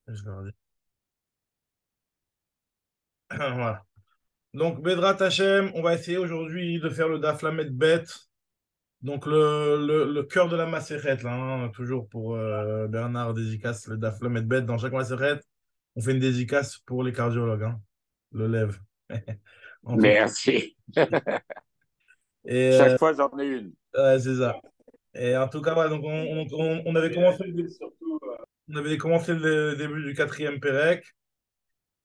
Je leur dis. Voilà. Donc, Bedrat Hachem, on va essayer aujourd'hui de faire le Daf Lamed Bet. Donc, le cœur de la Maseret, là, hein, toujours pour Bernard dédicace, le Daf Lamed Bet. Dans chaque Maseret, on fait une dédicace pour les cardiologues, hein, le lève. En tout cas. Merci. Et Chaque fois, j'en ai une. c'est ça. Et en tout cas, voilà, donc on avait commencé, on avait commencé le début du quatrième Pérec.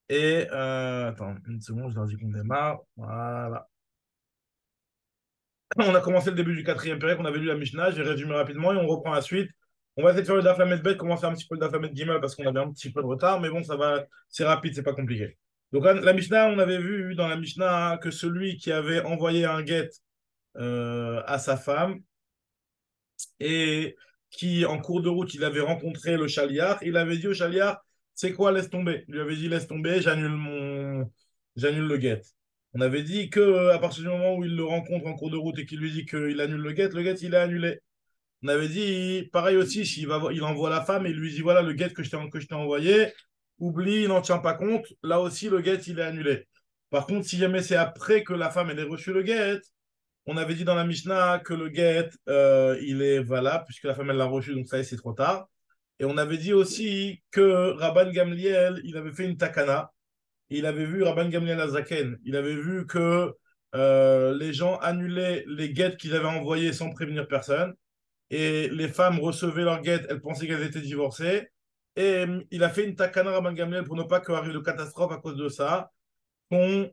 Et attends, une seconde, je leur dis qu'on démarre. Voilà. On a commencé le début du quatrième période, on avait lu la Mishnah, j'ai résumé rapidement et on reprend la suite. On va essayer de faire le Daf Lamed Bet, commencer un petit peu le Daf Lamed Gimel parce qu'on avait un petit peu de retard, mais bon, ça va, c'est rapide, c'est pas compliqué. Donc la Mishnah, on avait vu dans la Mishnah que celui qui avait envoyé un guet à sa femme et qui, en cours de route, il avait rencontré le chaliar, il avait dit au chaliar, c'est quoi, laisse tomber. Il lui avait dit, laisse tomber, j'annule le guet. On avait dit que à partir du moment où il le rencontre en cours de route et qu'il lui dit qu'il annule le guet, il est annulé. On avait dit, pareil aussi, il envoie la femme et il lui dit, voilà, le guet que je t'ai envoyé, oublie, il n'en tient pas compte. Là aussi, le guet, il est annulé. Par contre, si jamais c'est après que la femme, elle ait reçu le guet, on avait dit dans la Mishnah que le guet, il est valable, puisque la femme, elle l'a reçu, donc ça y est, c'est trop tard. Et on avait dit aussi que Rabban Gamliel, il avait fait une takana. Il avait vu Rabban Gamliel Azaken. Il avait vu que les gens annulaient les guettes qu'ils avaient envoyées sans prévenir personne. Et les femmes recevaient leurs guettes, elles pensaient qu'elles étaient divorcées. Et il a fait une takana Rabban Gamliel pour ne pas qu'il arrive de catastrophe à cause de ça qu'on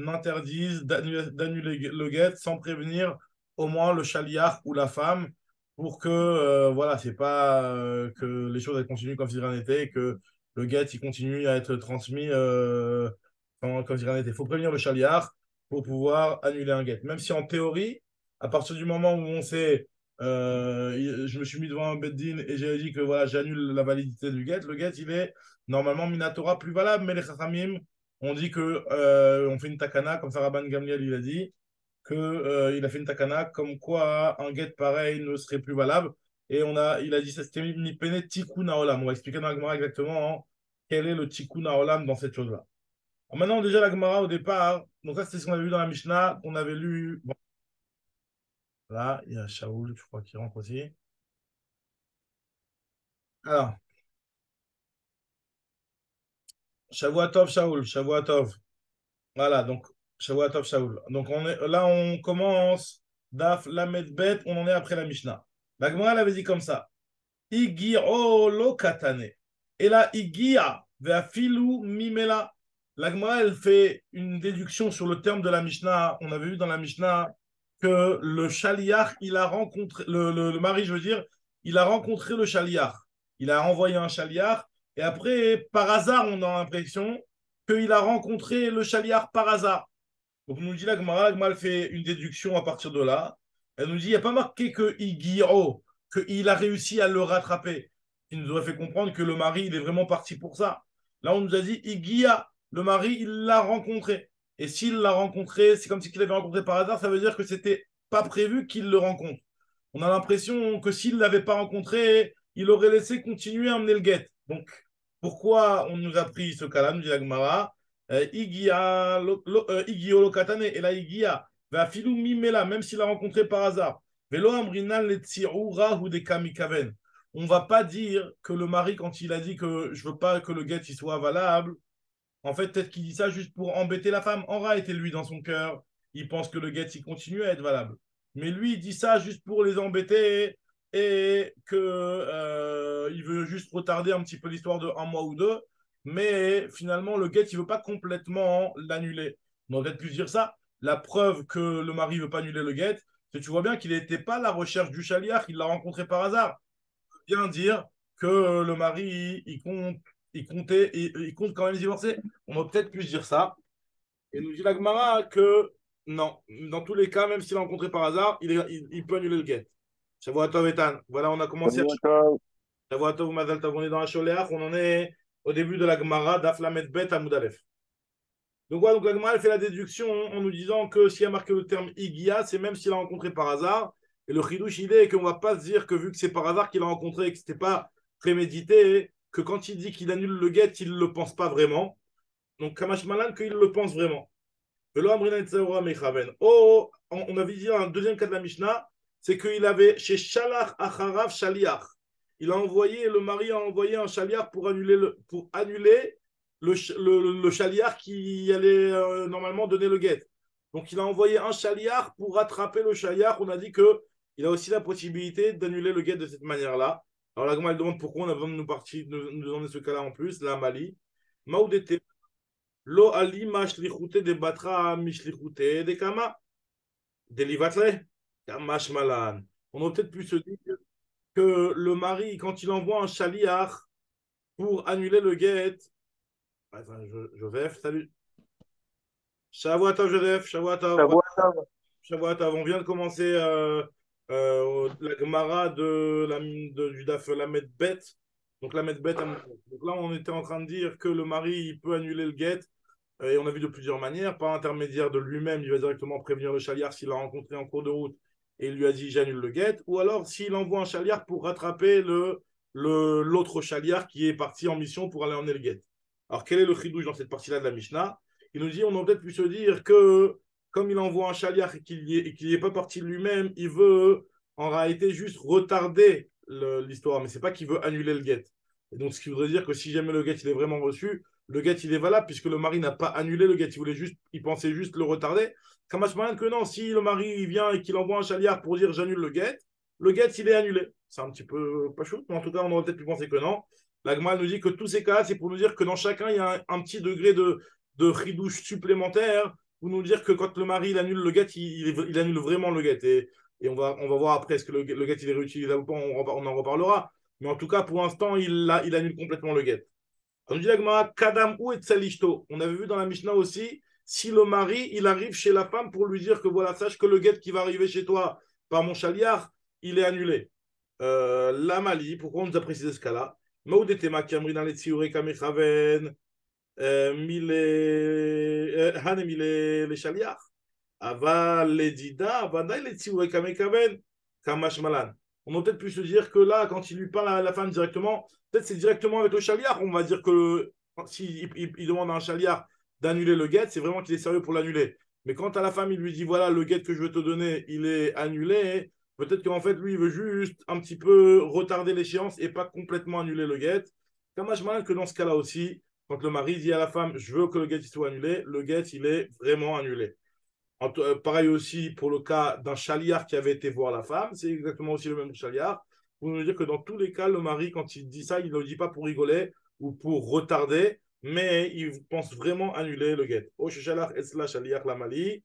interdise d'annuler le guet sans prévenir au moins le chaliar ou la femme pour que voilà, c'est pas que les choses elles continuent comme si rien n'était et que le guet il continue à être transmis comme si rien n'était. Il faut prévenir le chaliar pour pouvoir annuler un guet. Même si en théorie, à partir du moment où on sait je me suis mis devant un beddin et j'ai dit que voilà, j'annule la validité du guet. Le guet, il est normalement Minatora plus valable, mais les Chachamim on dit que on fait une takana, comme ça Rabban Gamliel il a dit, que il a fait une takana comme quoi un get pareil ne serait plus valable. Et il a dit ça c'était mi pene tikkun haolam. On va expliquer dans la Gemara exactement hein, quel est le tikkun haolam dans cette chose-là. Alors maintenant déjà la Gemara au départ, donc ça c'est ce qu'on avait vu dans la Mishnah, qu'on avait lu. Bon, là il y a Shaoul, je crois qu'il rentre aussi. Alors, Shavuatov Shaoul, Shavuatov. Voilà, donc Shavuatov Shaoul. Donc là, on commence Daf Lamed Bet, on en est après la Mishnah. La Gemara elle avait dit comme ça. Igiro lo katane. Et là, Igia ve'afilu mimela. La Gemara elle fait une déduction sur le terme de la Mishnah. On avait vu dans la Mishnah que le chaliar, il a rencontré, le mari, je veux dire, il a rencontré le chaliar. Il a envoyé un chaliar. Et après, par hasard, on a l'impression qu'il a rencontré le chaliar par hasard. Donc, nous dit la Gemara fait une déduction à partir de là. Elle nous dit, il n'y a pas marqué que Igiro, qu'il a réussi à le rattraper. Il nous aurait fait comprendre que le mari, il est vraiment parti pour ça. Là, on nous a dit, Igia, le mari, il l'a rencontré. Et s'il l'a rencontré, c'est comme si il l'avait rencontré par hasard, ça veut dire que c'était pas prévu qu'il le rencontre. On a l'impression que s'il ne l'avait pas rencontré, il aurait laissé continuer à amener le guet. Donc, pourquoi on nous a pris ce cas-là, nous dit la Gemara Igio Lokatane, et la Igia, va filou mimela, même s'il l'a rencontré par hasard. Velo amrinan le tsiroura ou des kamikaven. On va pas dire que le mari, quand il a dit que je veux pas que le guet il soit valable, en fait, peut-être qu'il dit ça juste pour embêter la femme. En réalité, lui, dans son cœur, il pense que le guet, il continue à être valable. Mais lui, il dit ça juste pour les embêter et que il veut juste retarder un petit peu l'histoire de un mois ou deux. Mais finalement, le guet, il veut pas complètement l'annuler. On aurait peut-être pu dire ça. La preuve que le mari veut pas annuler le guet, c'est que tu vois bien qu'il n'était pas à la recherche du chaliard, qu'il l'a rencontré par hasard bien dire que le mari, il compte quand même divorcer. On va peut-être plus dire ça. Et nous dit la Gemara que non, dans tous les cas, même s'il l'a rencontré par hasard, il peut annuler le guet. Shavuatov Etan. Voilà, on a commencé à Shavuatov Mazal Tov, on est dans la Sholéach, on en est au début de la Gemara d'Aflamet Bet à Moudalef. Donc, voilà, donc la Gemara elle fait la déduction en nous disant que s'il y a marqué le terme Igia, c'est même s'il l'a rencontré par hasard. Et le chidouche, il est qu'on ne va pas se dire que vu que c'est par hasard qu'il a rencontré et que ce n'était pas prémédité, que quand il dit qu'il annule le get, il ne le pense pas vraiment. Donc, Kamash Malan, qu'il le pense vraiment. Oh, on avait dit un deuxième cas de la Mishnah, c'est qu'il avait chez Shalach Acharav Shaliach. Le mari a envoyé un Shaliach pour annuler le Shaliach qui allait normalement donner le guet. Donc il a envoyé un Shaliach pour rattraper le Shaliach. On a dit qu'il a aussi la possibilité d'annuler le guet de cette manière-là. Alors la Gemara demande pourquoi on a besoin de nous emmener ce cas-là en plus, la Mali. Maoudete Lo ali mashlichute de batra mishlichute de kama de livatle kamash malan. On aurait peut-être pu se dire que le mari, quand il envoie un chaliach pour annuler le guet, attends, Joseph, salut. Shavuatav Joseph, Shavuatav. Shavuatav. On vient de commencer la Gemara du Daf la Medbet. Donc la Medbet. Donc là, on était en train de dire que le mari il peut annuler le guet. Et on a vu de plusieurs manières, par intermédiaire de lui-même, il va directement prévenir le chaliard s'il l'a rencontré en cours de route et il lui a dit j'annule le guet, ou alors s'il envoie un chaliard pour rattraper l'autre chaliard qui est parti en mission pour aller emmener le guet. Alors quel est le chidouche dans cette partie-là de la Mishnah? Il nous dit on aurait peut-être pu se dire que comme il envoie un chaliard et qu'il n'y est pas parti de lui-même, il veut en réalité juste retarder l'histoire, mais c'est pas qu'il veut annuler le guet. Et donc ce qui voudrait dire que si jamais le guet il est vraiment reçu, le get il est valable puisque le mari n'a pas annulé le get, il pensait juste le retarder. Kamash Malan que non, si le mari il vient et qu'il envoie un chaliard pour dire j'annule le get il est annulé. C'est un petit peu pas chaud, mais en tout cas on aurait peut-être pu penser que non. La Gemara nous dit que tous ces cas c'est pour nous dire que dans chacun il y a un petit degré de ridouche supplémentaire pour nous dire que quand le mari il annule le get, il annule vraiment le get. Et on va voir après est-ce que le get il est réutilisable ou pas, on en reparlera. Mais en tout cas pour l'instant il annule complètement le get. On dit Kadam ou et Tsalishto. On avait vu dans la Mishnah aussi, si le mari, il arrive chez la femme pour lui dire que voilà, sache que le guet qui va arriver chez toi par mon chaliard, il est annulé. La Mali, pourquoi on nous a précisé ce cas-là? Maoudetema Kamrina le Tsiure Kamechaven, Hanem il est les chaliards. Ava les Dida, Avada les Tsiure Kamekaven, Kamash Malan. On aurait peut-être pu se dire que là, quand il lui parle à la femme directement, peut-être c'est directement avec le chaliard. On va dire que s'il il demande à un chaliard d'annuler le guet, c'est vraiment qu'il est sérieux pour l'annuler. Mais quand à la femme, il lui dit voilà, le guet que je veux te donner, il est annulé, peut-être qu'en fait, lui, il veut juste un petit peu retarder l'échéance et pas complètement annuler le guet. Comme je que dans ce cas-là aussi, quand le mari dit à la femme je veux que le guet soit annulé, le guet, il est vraiment annulé. Pareil aussi pour le cas d'un chaliard qui avait été voir la femme, c'est exactement aussi le même chaliard. Pour nous dire que dans tous les cas, le mari, quand il dit ça, il ne le dit pas pour rigoler ou pour retarder, mais il pense vraiment annuler le guet. Oh, chaliard, esla chaliard la mali.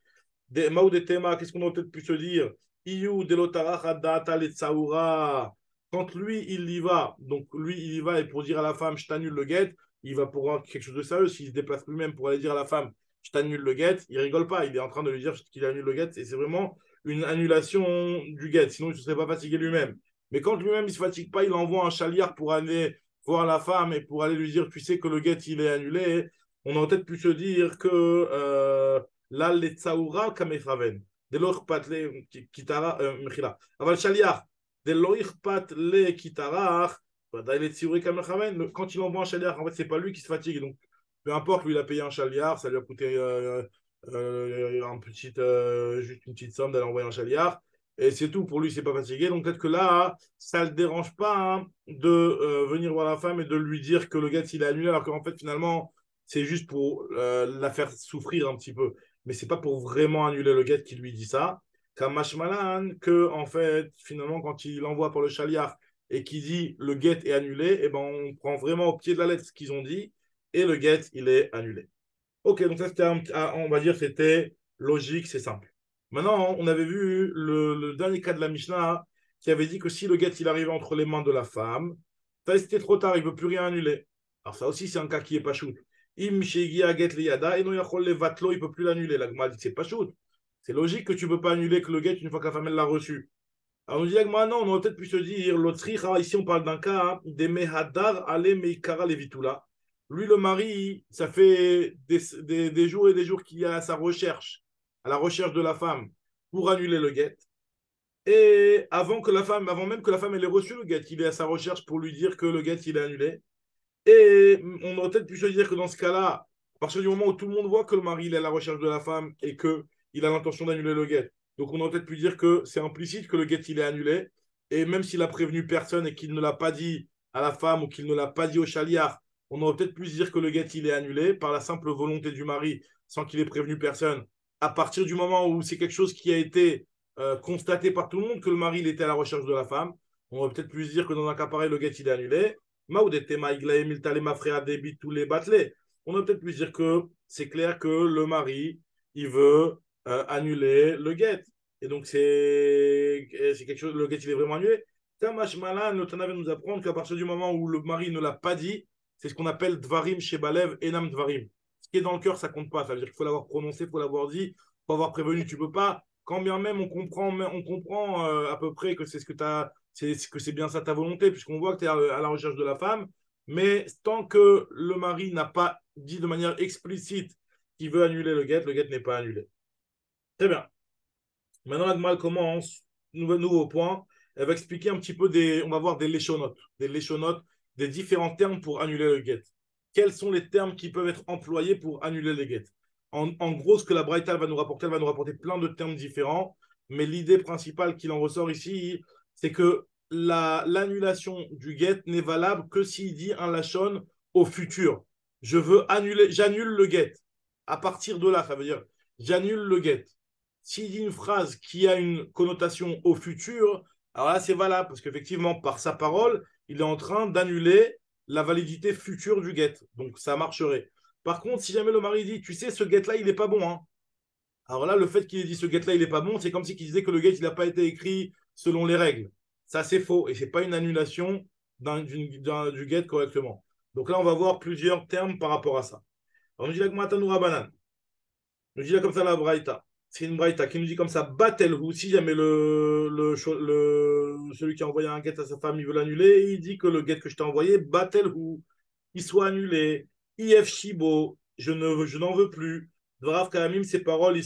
Maou de tema, qu'est-ce qu'on a peut-être pu se dire? Iyu de l'otaracha data le tsaoura. Quand lui, il y va, donc lui, il y va et pour dire à la femme, je t'annule le guet, il va pour quelque chose de sérieux. S'il se déplace lui-même pour aller dire à la femme, je t'annule le guet, il rigole pas, il est en train de lui dire qu'il annule le guet, et c'est vraiment une annulation du guet, sinon il ne se serait pas fatigué lui-même. Mais quand lui-même il ne se fatigue pas, il envoie un chaliard pour aller voir la femme et pour aller lui dire, tu sais que le guet il est annulé, on aurait peut-être pu se dire que là, les tsaoura kamefraven, de l'orpat le kitara, mechila. Aval chaliard, de l'orpat le kitara, quand il envoie un chaliard, en fait, c'est pas lui qui se fatigue, donc peu importe, lui, il a payé un chaliard, ça lui a coûté juste une petite somme d'aller envoyer un chaliard. Et c'est tout, pour lui, c'est pas fatigué. Donc peut-être que là, ça ne le dérange pas de venir voir la femme et de lui dire que le gars, il est annulé, alors qu'en fait, finalement, c'est juste pour la faire souffrir un petit peu. Mais c'est pas pour vraiment annuler le gars qui lui dit ça. Comme Mashmalan, que en fait, finalement, quand il envoie pour le chaliard et qu'il dit le guet est annulé, eh ben, on prend vraiment au pied de la lettre ce qu'ils ont dit et le get, il est annulé. Ok, donc ça, on va dire, c'était logique, c'est simple. Maintenant, on avait vu le dernier cas de la Mishnah qui avait dit que si le get, il arrive entre les mains de la femme, ça, c'était trop tard, il ne peut plus rien annuler. Alors ça aussi, c'est un cas qui est pas shoot. Im shegia get liyada, et no yachol le vatlo, il ne peut plus l'annuler. La Gemara dit que c'est pas shoot. C'est logique que tu ne peux pas annuler que le get une fois que la femme, elle l'a reçu. Alors on dit, non, on aurait peut-être pu se dire, l'autricha, ici on parle d'un cas, des mehadar ale meikara levitula. Lui, le mari, ça fait des jours et des jours qu'il est à sa recherche, à la recherche de la femme pour annuler le guet. Et avant même que la femme elle ait reçu le guet, il est à sa recherche pour lui dire que le guet il est annulé. Et on aurait peut-être pu se dire que dans ce cas-là, à partir du moment où tout le monde voit que le mari il est à la recherche de la femme et qu'il a l'intention d'annuler le guet, donc on aurait peut-être pu dire que c'est implicite que le guet il est annulé. Et même s'il a prévenu personne et qu'il ne l'a pas dit à la femme ou qu'il ne l'a pas dit au chaliard, on aurait peut-être pu se dire que le guet il est annulé par la simple volonté du mari sans qu'il ait prévenu personne. À partir du moment où c'est quelque chose qui a été constaté par tout le monde que le mari il était à la recherche de la femme, on aurait peut-être pu se dire que dans un cas pareil, le guet il est annulé. Tous les battelés. On a peut-être pu dire que c'est clair que le mari, il veut annuler le guet. Et donc, c'est quelque chose, le guet, il est vraiment annulé. Tamash Malan, le Tana vient nous apprendre qu'à partir du moment où le mari ne l'a pas dit, c'est ce qu'on appelle Dvarim chez Balev, Enam Dvarim. Ce qui est dans le cœur, ça compte pas. Ça veut dire qu'il faut l'avoir prononcé, il faut l'avoir dit, il faut avoir prévenu. Tu peux pas, quand bien même on comprend à peu près que c'est ce que tu as que c'est bien ça ta volonté, puisqu'on voit que tu es à la recherche de la femme, mais tant que le mari n'a pas dit de manière explicite qu'il veut annuler le guet n'est pas annulé. Très bien. Maintenant, la Gemara commence, nouveau point. Elle va expliquer un petit peu on va voir des léchonotes, des différents termes pour annuler le guet. Quels sont les termes qui peuvent être employés pour annuler les guet? En gros, ce que la Braïta va nous rapporter, elle va nous rapporter plein de termes différents, mais l'idée principale qu'il en ressort ici, c'est que l'annulation du guet n'est valable que s'il dit un lachon au futur. Je veux annuler, j'annule le guet. À partir de là, ça veut dire j'annule le guet. S'il dit une phrase qui a une connotation au futur, alors là, c'est valable, parce qu'effectivement, par sa parole, il est en train d'annuler la validité future du guet. Donc, ça marcherait. Par contre, si jamais le mari dit, tu sais, ce guet-là, il n'est pas bon. Hein. Alors là, le fait qu'il ait dit ce guet-là, il n'est pas bon, c'est comme si il disait que le guet, il n'a pas été écrit selon les règles. Ça, c'est faux. Et ce n'est pas une annulation du guet correctement. Donc là, on va voir plusieurs termes par rapport à ça. Alors, on dit la Gmata Noura Banane. Nous dit là comme ça la Braïta. C'est une Braïta qui nous dit comme ça, Batelhu, si jamais celui qui a envoyé un guet à sa femme, il veut l'annuler, il dit que le guet que je t'ai envoyé, Batelhu, il soit annulé. IF Shibo, je n'en veux plus. Vrav Kalamim, ces paroles, elles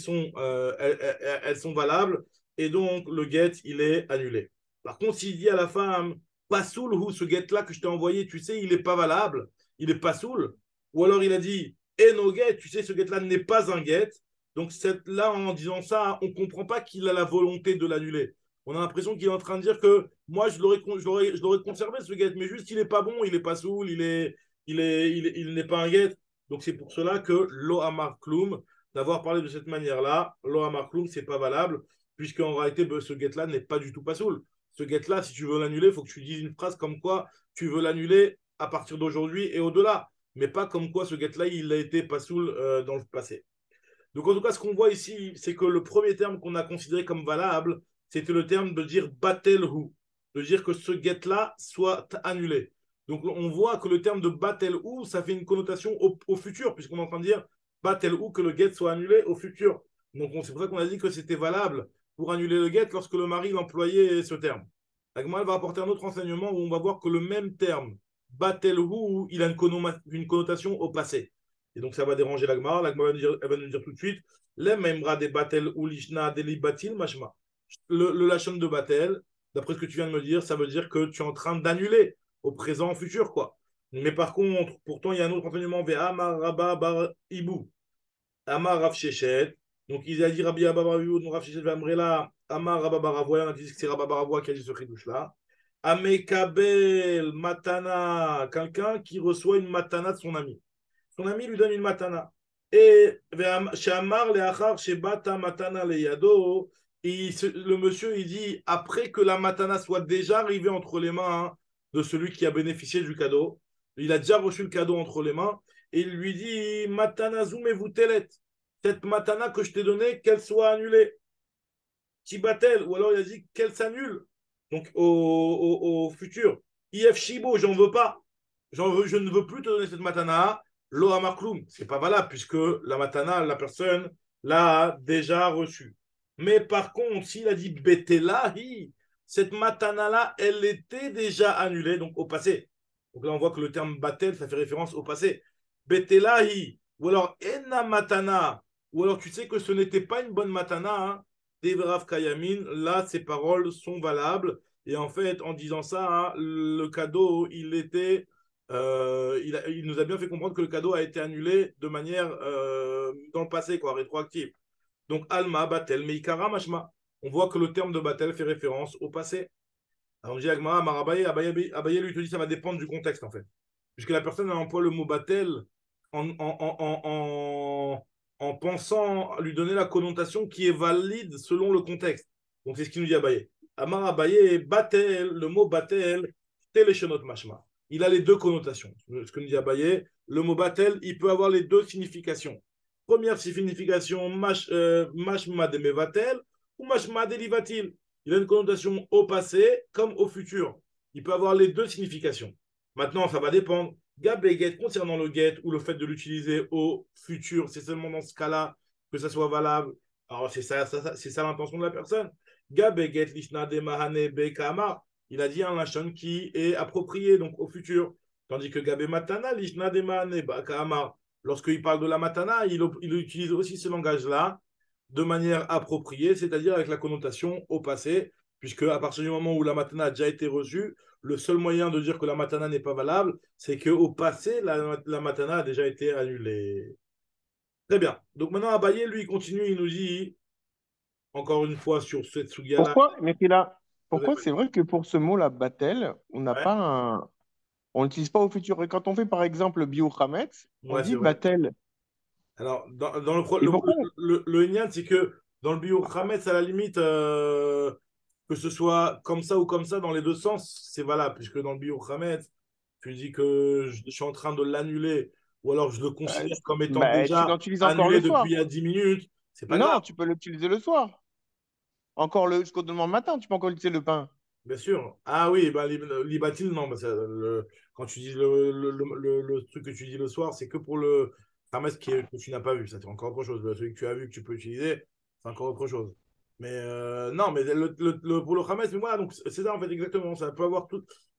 sont valables. Et donc, le guet, il est annulé. Par contre, s'il dit à la femme, Pasoulhu, ce guet-là que je t'ai envoyé, tu sais, il n'est pas valable, il est Pasoul. Ou alors il a dit, no get, tu sais, ce get-là n'est pas un get. Donc là, en disant ça, on ne comprend pas qu'il a la volonté de l'annuler. On a l'impression qu'il est en train de dire que moi, je l'aurais conservé, ce get, mais juste, il n'est pas bon, il n'est pas saoul, il n'est pas un get. Donc c'est pour cela que lo amar klum, d'avoir parlé de cette manière-là, lo amar klum, c'est pas valable, puisqu'en réalité, ce get-là n'est pas du tout pas saoul. Ce get-là, si tu veux l'annuler, il faut que tu dises une phrase comme quoi tu veux l'annuler à partir d'aujourd'hui et au-delà, mais pas comme quoi ce get-là, il a été pas saoul dans le passé. Donc en tout cas, ce qu'on voit ici, c'est que le premier terme qu'on a considéré comme valable, c'était le terme de dire batelhu, de dire que ce get-là soit annulé. Donc on voit que le terme de batelhu, ça fait une connotation au futur, puisqu'on est en train de dire batelhu, que le get soit annulé au futur. Donc c'est pour ça qu'on a dit que c'était valable pour annuler le get lorsque le mari employait ce terme. Agmal va apporter un autre enseignement où on va voir que le même terme, batelhu, il a une connotation au passé. Et donc, ça va déranger l'agma. L'agma elle va nous dire tout de suite les memra des batel ou lishna des batil machma. Le lachon de batel, d'après ce que tu viens de me dire, ça veut dire que tu es en train d'annuler au présent, au futur, quoi. Mais par contre, pourtant, il y a un autre enseignement vers Amar Rabba Bar Ibu. Amar Rav Shechet. Donc, il a dit Rabbi Abba Bar Ibu, Rav Shechet Vamrela, Amar Rabba Baravoy. On a dit que c'est Rabba Baravoy qui a dit ce chidouche-là. Amekabel Matana, quelqu'un qui reçoit une matana de son ami. Son ami lui donne une matana. Et Shamar leachar shebata matana leyado, le monsieur il dit après que la matana soit déjà arrivée entre les mains de celui qui a bénéficié du cadeau, il a déjà reçu le cadeau entre les mains et il lui dit matana zoumez-vous telet, cette matana que je t'ai donnée qu'elle soit annulée. Tibatel, ou alors il a dit qu'elle s'annule. Donc au futur. IF Shibo, j'en veux pas. Je ne veux plus te donner cette matana. Lo amakloum, c'est pas valable puisque la matana, la personne l'a déjà reçue. Mais par contre, s'il a dit betelahi, cette matana-là, elle était déjà annulée, donc au passé. Donc là, on voit que le terme batel, ça fait référence au passé. Betelahi, ou alors enna matana, ou alors tu sais que ce n'était pas une bonne matana, hein, Devrav Kayamin, là, ces paroles sont valables. Et en fait, en disant ça, hein, le cadeau, il était il nous a bien fait comprendre que le cadeau a été annulé de manière dans le passé, quoi, rétroactive. Donc, Alma, Batel, Meikara, Mashma. On voit que le terme de Batel fait référence au passé. Alors, on dit Agmara, Marabaye, Abaye, lui, te dit ça va dépendre du contexte, en fait. Puisque la personne elle emploie le mot Batel en pensant lui donner la connotation qui est valide selon le contexte. Donc, c'est ce qu'il nous dit Abaye. Amar Abaye, Batel, le mot Batel, Téléchenot Mashma. Il a les deux connotations. Ce que nous dit Abaye, le mot Batel, il peut avoir les deux significations. Première signification, Mashma de Mevatel ou Mashma de Livatil. Il a une connotation au passé comme au futur. Il peut avoir les deux significations. Maintenant, ça va dépendre. Gab et get, concernant le get ou le fait de l'utiliser au futur, c'est seulement dans ce cas-là que ça soit valable. Alors, c'est ça l'intention de la personne. Gab et get, lishna de mahane bekama, il a dit un lachon qui est approprié, donc au futur. Tandis que Gab et matana, lishna de mahane bekama, lorsqu'il parle de la matana, il utilise aussi ce langage-là de manière appropriée, c'est-à-dire avec la connotation au passé, puisque à partir du moment où la matana a déjà été reçue, le seul moyen de dire que la matana n'est pas valable, c'est qu'au passé, la matana a déjà été annulée. Très bien. Donc maintenant, Abaye, lui, il continue, il nous dit, encore une fois, sur cette sugia-là. Pourquoi, mais là, pourquoi c'est vrai que pour ce mot-là, Batel, on n'a Ouais, pas un... On l'utilise pas au futur. Et quand on fait par exemple Bio Hametz, on ouais, c'est dit vrai. Batel. Alors, dans le, Et pourquoi? le Inyan, c'est que dans le bio Hametz, à la limite, que ce soit comme ça ou comme ça, dans les deux sens, c'est valable, puisque dans le bio Hametz, tu dis que je suis en train de l'annuler, ou alors je le Euh, considère comme étant Tu déjà l'utilises encore annulé le depuis il soir. y a 10 minutes, c'est pas Non, grave. tu peux l'utiliser le soir. Encore jusqu'au demain matin, tu peux encore utiliser le pain. Bien sûr. Ah oui, bah, Libatil, non. Bah, quand tu dis le truc que tu dis le soir, c'est que pour le Hermès que tu n'as pas vu. Ça, c'est encore autre chose. Celui que tu as vu, que tu peux utiliser, c'est encore autre chose. Mais non, mais pour le Hermès, mais voilà, donc c'est ça en fait exactement. Ça peut avoir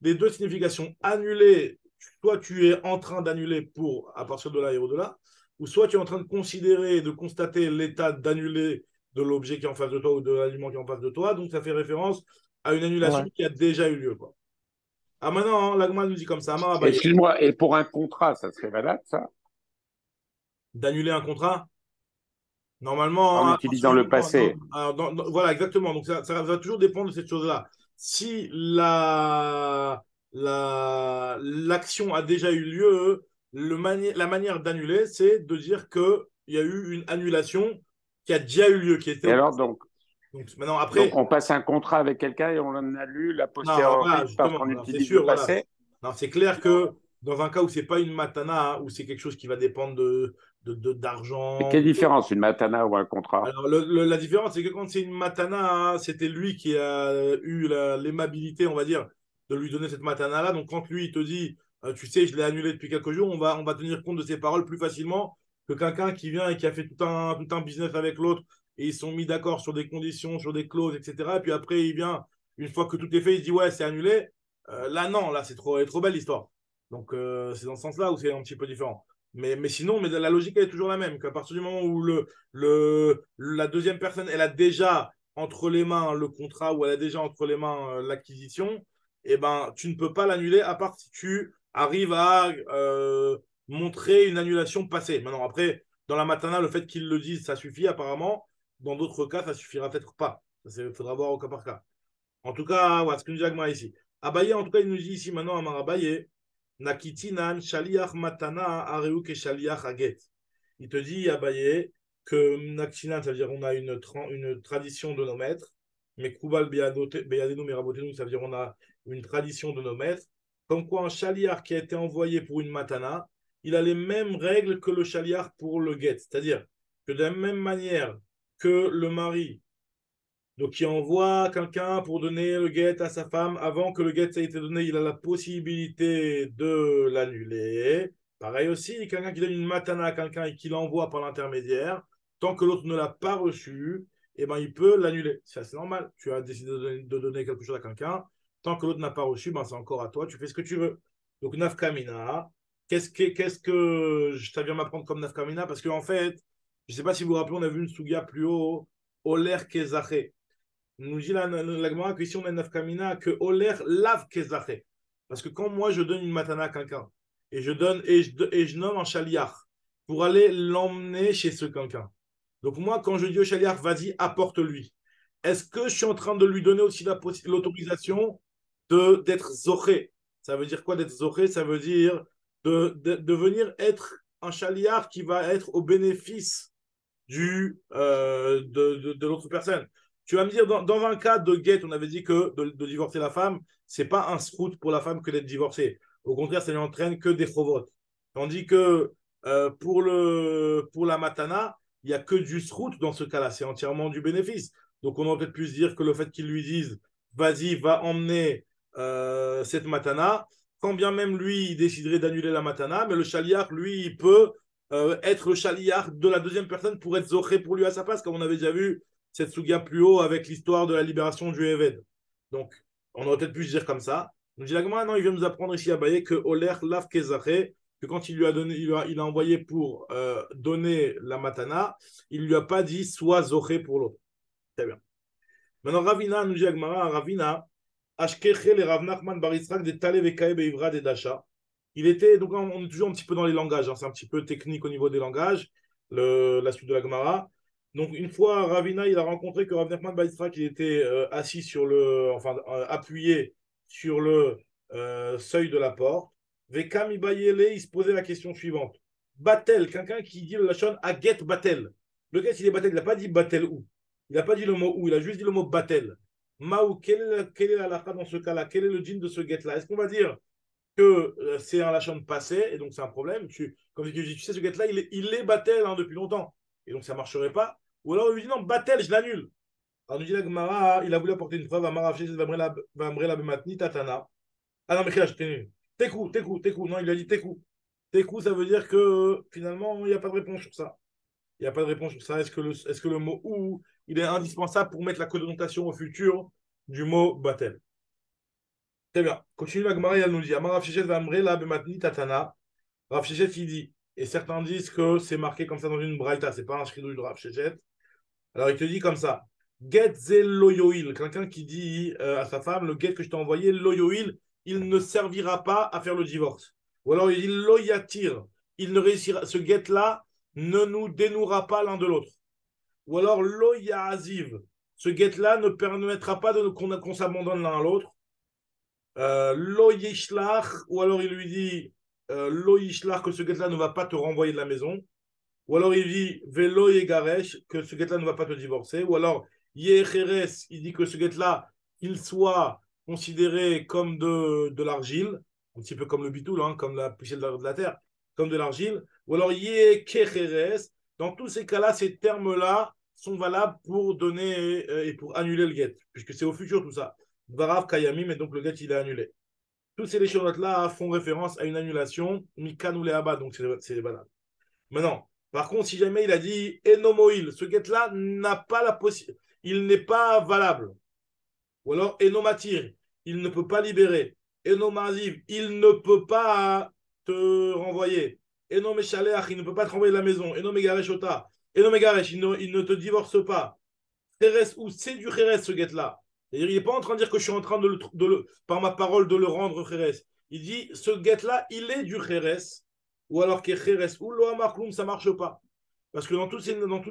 les deux significations. Annuler, soit tu es en train d'annuler pour à partir de là et au-delà, ou soit tu es en train de considérer, de constater l'état d'annuler de l'objet qui est en face de toi ou de l'aliment qui est en face de toi. Donc ça fait référence à une annulation Ouais. qui a déjà eu lieu, quoi. Ah, maintenant, hein, l'Agma nous dit comme ça, Amar Abaye, Excuse-moi, et pour un contrat, ça serait valable, ça? d'annuler un contrat. En Normalement, à partir utilisant du le moment. passé. Voilà, exactement. Donc, ça va toujours dépendre de cette chose-là. Si l'action a déjà eu lieu, la manière d'annuler, c'est de dire qu'il y a eu une annulation qui a déjà eu lieu, qui était Et au alors, passé. Donc, maintenant, donc après, on passe un contrat avec quelqu'un et on en annule a non, voilà, posteriori parce justement, qu'on alors c'est utilise le sûr, voilà. passé. Non, c'est clair que dans un cas où c'est pas une matana, hein, où c'est quelque chose qui va dépendre Et d'argent. quelle différence, une matana ou un contrat? Alors, la différence, c'est que quand c'est une matana, hein, c'était lui qui a eu l'aimabilité, on va dire, de lui donner cette matana-là. Donc, quand lui, il te dit, tu sais, je l'ai annulé depuis quelques jours, on va tenir compte de ses paroles plus facilement que quelqu'un qui vient et qui a fait tout un business avec l'autre et ils sont mis d'accord sur des conditions, sur des clauses, etc. Et puis après, il vient, une fois que tout est fait, il se dit, ouais, c'est annulé. Là, non, là, elle est trop belle l'histoire. Donc, c'est dans ce sens-là où c'est un petit peu différent. Mais sinon, la logique, elle est toujours la même. Qu'à partir du moment où la deuxième personne, elle a déjà entre les mains le contrat ou elle a déjà entre les mains l'acquisition, eh ben, tu ne peux pas l'annuler à part si tu arrives à montrer une annulation passée. Maintenant, après, dans la matana, le fait qu'ils le disent, ça suffit apparemment. Dans d'autres cas, ça suffira peut-être pas. Il faudra voir au cas par cas. En tout cas, voilà ce que nous dit Agma ici. Abaye, en tout cas, il nous dit ici maintenant, Amar Abaye, Nakitinan, Shaliach Matana, Areu ke Shaliach Aget. Il te dit, Abaye, que Nakitinan, ça veut dire on a une tradition de nos maîtres, mais Koubal Beyadenu Merabotenu, ça veut dire on a une tradition de nos maîtres, comme quoi un Shaliach qui a été envoyé pour une Matana, il a les mêmes règles que le Shaliach pour le Get. C'est-à-dire que de la même manière que le mari donc, il envoie quelqu'un pour donner le guet à sa femme. Avant que le guet ait été donné, il a la possibilité de l'annuler. Pareil aussi, quelqu'un qui donne une matana à quelqu'un et qui l'envoie par l'intermédiaire, tant que l'autre ne l'a pas reçu, eh ben, il peut l'annuler. C'est assez normal. Tu as décidé de donner quelque chose à quelqu'un. Tant que l'autre n'a pas reçu, ben, c'est encore à toi. Tu fais ce que tu veux. Donc, nafkamina. Qu'est-ce que je viens m'apprendre comme nafkamina? Parce qu'en fait, je ne sais pas si vous vous rappelez, on a vu une sugia plus haut. Oler kezaché. Nous dit la Gemara que ici on a une nafkamina que Oler lave kezaché. Parce que quand moi je donne une matana à quelqu'un et je nomme un chaliach pour aller l'emmener chez ce quelqu'un. Donc moi, quand je dis au chaliach, vas-y, apporte-lui, est-ce que je suis en train de lui donner aussi l'autorisation d'être zoché? Ça veut dire quoi d'être zoché? Ça veut dire de venir être un chaliach qui va être au bénéfice de l'autre personne. Tu vas me dire, dans un cas de guet, on avait dit que de divorcer la femme, c'est pas un srout pour la femme que d'être divorcée. Au contraire, ça lui entraîne que des chovotes. Tandis que pour la matana, il n'y a que du srout dans ce cas-là, c'est entièrement du bénéfice. Donc on aurait peut-être pu se dire que le fait qu'ils lui disent, vas-y, va emmener cette matana, quand bien même lui, il déciderait d'annuler la matana, mais le chaliach, lui, il peut être le chaliar de la deuxième personne pour être zoché pour lui à sa place, comme on avait déjà vu cette souga plus haut avec l'histoire de la libération du Eved. Donc, on aurait peut-être pu se dire comme ça. Nous dit la Gemara, non, il vient nous apprendre ici à Baye que Oler Lav Kezaché, que quand il lui a donné, il a envoyé pour donner la matana, il lui a pas dit soit zoché pour l'autre. Très bien. Maintenant, Ravina, nous dit la Gemara, Ravina, Ashkeche le Rav Nachman Bar Yitzhak de Tale Vekae Beivra de Dasha. Il était, donc on est toujours un petit peu dans les langages, hein, c'est un petit peu technique au niveau des langages, la suite de la Gemara. Donc une fois, Ravina, il a rencontré que Rav Nachman Bar Yitzhak, il était assis sur enfin appuyé sur le seuil de la porte. Vekam Ibayele, il se posait la question suivante. Batel, quelqu'un qui dit le lachon Aget Batel. Le gars, il est Batel, il n'a pas dit Batel où. Il n'a pas dit le mot où, il a juste dit le mot Batel. Maou, quel est la halakha dans ce cas-là? Quel est le djinn de ce guet-là? Est-ce qu'on va dire que c'est un lachon passé et donc c'est un problème? Comme je dis, tu sais, ce guet-là, il est battel hein, depuis longtemps et donc ça ne marcherait pas. Ou alors il lui dit non, battel, je l'annule. Alors nous dit la Gemara, il a voulu apporter une preuve à Marav Vamrela Bematni Tatana. Ah non, mais je t'ai nul. Tekou. Non, il a dit Tekou. Tekou, ça veut dire que finalement, il n'y a pas de réponse sur ça. Il n'y a pas de réponse sur ça. Est-ce que le mot ou il est indispensable pour mettre la connotation au futur du mot battel? Très bien. Continue la Gemara, elle nous dit Amar Rav Sheshet v'amre la bematni tatana. Rav Sheshet, il dit, et certains disent que c'est marqué comme ça dans une braïta, c'est pas un shridouch de Rav Sheshet. Alors il te dit comme ça Get ze loyoil, quelqu'un qui dit à sa femme le get que je t'ai envoyé, loyoil, il ne servira pas à faire le divorce. Ou alors il dit loyatir, il ne réussira, ce get-là ne nous dénouera pas l'un de l'autre. Ou alors loyaziv, ce get-là ne permettra pas qu'on s'abandonne l'un à l'autre. Lo yishlach, ou alors il lui dit lo yishlach, que ce guet-là ne va pas te renvoyer de la maison, ou alors il dit velo yegaresh, que ce guet-là ne va pas te divorcer, ou alors yecheres, il dit que ce guet-là, il soit considéré comme de l'argile, un petit peu comme le bitoul, hein, comme la poussière de la terre, comme de l'argile, ou alors yekecheres, dans tous ces cas-là, ces termes-là sont valables pour donner et pour annuler le guet, puisque c'est au futur tout ça. Varav Kayamim, et donc le guet il est annulé. Tous ces léchonotes-là font référence à une annulation, Mikan ou Leaba, donc c'est valable. Maintenant, par contre, si jamais il a dit Enomoil, ce guet-là n'a pas la possibilité, il n'est pas valable. Ou alors Enomatir, il ne peut pas libérer. Enomaziv, il ne peut pas te renvoyer. Enomeshaleach, il ne peut pas te renvoyer de la maison. Enomegareshota, Enomegaresh, il ne te divorce pas. Kheres, ou c'est du Kheres ce guet-là. C'est-à-dire, il n'est pas en train de dire que je suis en train par ma parole de le rendre Kheres. Il dit, ce guet-là, il est du Kheres, ou alors que Kheres, ou lo amarkloum, ça ne marche pas. Parce que dans tous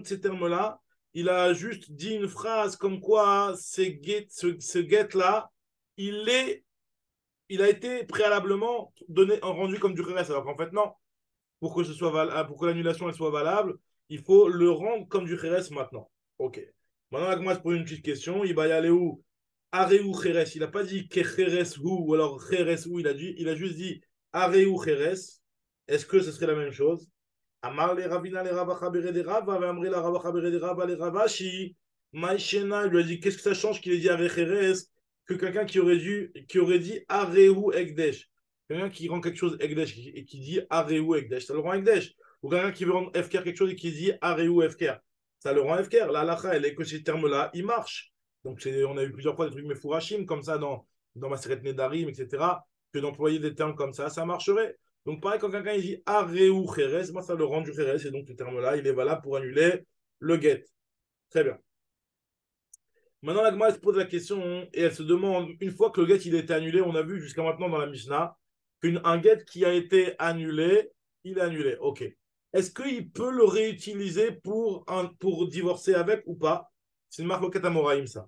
ces termes-là, il a juste dit une phrase comme quoi ce guet-là, il a été préalablement rendu comme du Kheres. Alors qu'en fait, non. Pour que, pour que l'annulation soit valable, il faut le rendre comme du Kheres maintenant. Ok. Maintenant, Agma se pose une petite question. Il va y aller où? Areu Kheres. Il n'a pas dit Kecheres ou alors Kheres ou. Il a juste dit Areu Kheres. Est-ce que ce serait la même chose? Amar le Ravina le Ravacha Bere de Rava, Amri la Ravacha Bere de Rava le Ravashi. Maïchena, il lui a dit qu'est-ce que ça change qu'il ait dit Areu Kheres que quelqu'un qui aurait dit Areu Ekdesh. Quelqu'un qui rend quelque chose Ekdesh et qui dit Areu Ekdesh, ça le rend Ekdesh. Ou quelqu'un qui veut rendre FKR quelque chose et qui dit Areu FKR, ça le rend FKR. La halakha, elle est que ces termes-là, ils marchent. Donc, on a eu plusieurs fois des trucs Mefourachim comme ça dans ma Seret Nedarim, etc., que d'employer des termes comme ça marcherait. Donc, pareil, quand quelqu'un il dit Areu Cheres, moi, ça le rend du Cheres, et donc ce terme-là, il est valable pour annuler le get. Très bien. Maintenant, la Gemara se pose la question et elle se demande, une fois que le get il a été annulé, on a vu jusqu'à maintenant dans la Mishnah qu'un get qui a été annulé, il est annulé. OK. Est-ce qu'il peut le réutiliser pour divorcer avec ou pas? C'est une marque loquette amoraïm, ça.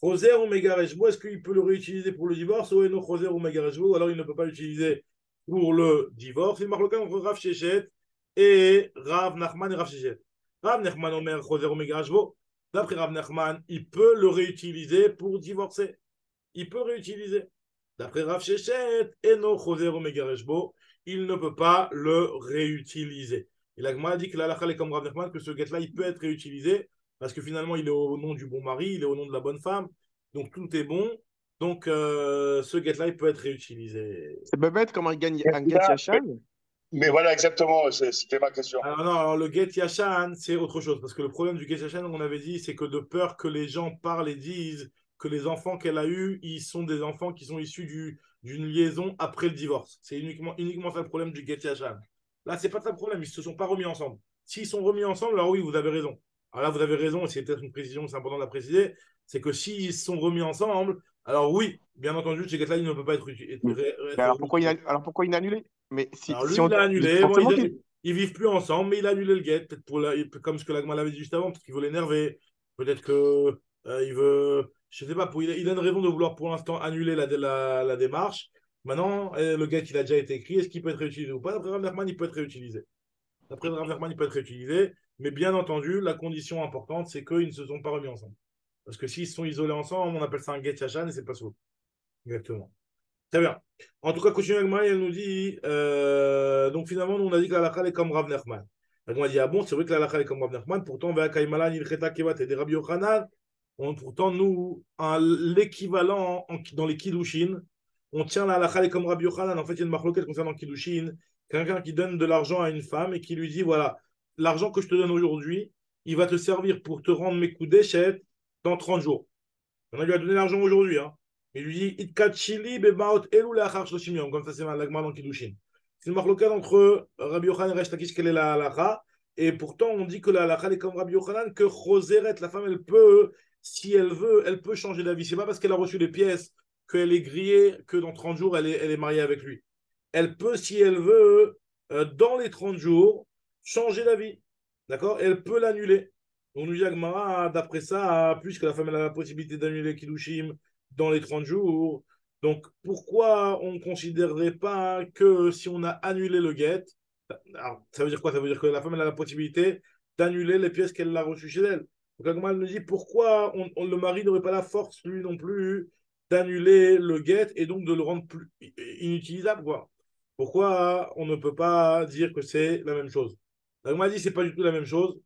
Choser ou megareshbo, est-ce qu'il peut le réutiliser pour le divorce ou non choser ou megareshbo, ou alors il ne peut pas l'utiliser pour le divorce? C'est une marque loquette entre Rav Shechet et Rav Nachman et Rav Shechet. Rav Nachman omer choser ou megareshbo. D'après Rav Nachman, il peut le réutiliser pour divorcer. Il peut réutiliser. D'après Rav Shechet, Eno Choser ou Megareshbo, il ne peut pas le réutiliser. Et la Gemara dit que la halakha est comme Rav Nachman, que ce get-là, il peut être réutilisé, parce que finalement, il est au nom du bon mari, il est au nom de la bonne femme, donc tout est bon. Donc, ce get-là, il peut être réutilisé. C'est bête comme un Mais, get yashan. mais voilà, exactement, c'était ma question. Alors non, alors le get yashan, c'est autre chose, parce que le problème du get yashan, on avait dit, c'est que de peur que les gens parlent et disent que les enfants qu'elle a eus, ils sont des enfants qui sont issus d'une liaison après le divorce. C'est uniquement ça le problème du get yashan. Là, c'est pas ça le problème, ils se sont pas remis ensemble. S'ils sont remis ensemble, alors oui, vous avez raison. Alors là, vous avez raison, et c'est peut-être une précision, c'est important de la préciser, c'est que s'ils sont remis ensemble, alors oui, bien entendu, ce get-là, il ne peut pas être utilisé. Alors pourquoi il a annulé? Mais Alors lui, il a annulé. Bon, ils vivent plus ensemble, mais il a annulé le get. Peut-être comme ce que l'Agma l'avait dit juste avant, peut-être qu'il veut l'énerver. Peut-être que il veut, je sais pas, il a une raison de vouloir pour l'instant annuler la démarche. Maintenant, le get, il a déjà été écrit. Est-ce qu'il peut être réutilisé ou pas? D'après Rav Nachman, il peut être réutilisé. D'après Rav Nachman, il peut être réutilisé. Mais bien entendu, la condition importante, c'est qu'ils ne se sont pas remis ensemble. Parce que s'ils sont isolés ensemble, on appelle ça un get yachan et c'est pas ça. Exactement. Très bien. En tout cas, continuons avec Maï, elle nous dit donc finalement, nous, on a dit que la halakha est comme Rav Nachman. Elle m'a dit ah bon, c'est vrai que la halakha est comme Rav Nachman, pourtant, Rabbi Yochanan, pourtant, nous, l'équivalent dans les Kiddushin, on tient la halakha est comme Rabbi Yochanan. En fait, il y a une marloquette concernant Kiddushin, quelqu'un qui donne de l'argent à une femme et qui lui dit voilà, l'argent que je te donne aujourd'hui, il va te servir pour te rendre mes coups d'échette dans 30 jours. On lui a donné l'argent aujourd'hui, hein. Il lui dit Itkachili bebaot elu leachar shloshim yom, comme ça c'est l'agma dans Kiddushin. C'est une marloquette entre Rabbi Yochanan et Resh Lakish, quelle est la halakha. Et pourtant, on dit que la halakha est comme Rabbi Yochanan, que Choseret, la femme, elle peut, si elle veut, elle peut changer d'avis. C'est pas parce qu'elle a reçu les pièces qu'elle est grillée, que dans 30 jours, elle est mariée avec lui. Elle peut, si elle veut, dans les 30 jours, changer d'avis. D'accord? Elle peut l'annuler. On nous dit Agmara, d'après ça, puisque la femme elle a la possibilité d'annuler Kiddushim dans les 30 jours, donc pourquoi on ne considérerait pas que si on a annulé le get, alors, ça veut dire quoi? Ça veut dire que la femme elle a la possibilité d'annuler les pièces qu'elle a reçues chez elle. Donc Agmara nous dit pourquoi le mari n'aurait pas la force, lui non plus, d'annuler le get et donc de le rendre plus inutilisable, quoi. Pourquoi on ne peut pas dire que c'est la même chose? Agmara dit que ce n'est pas du tout la même chose.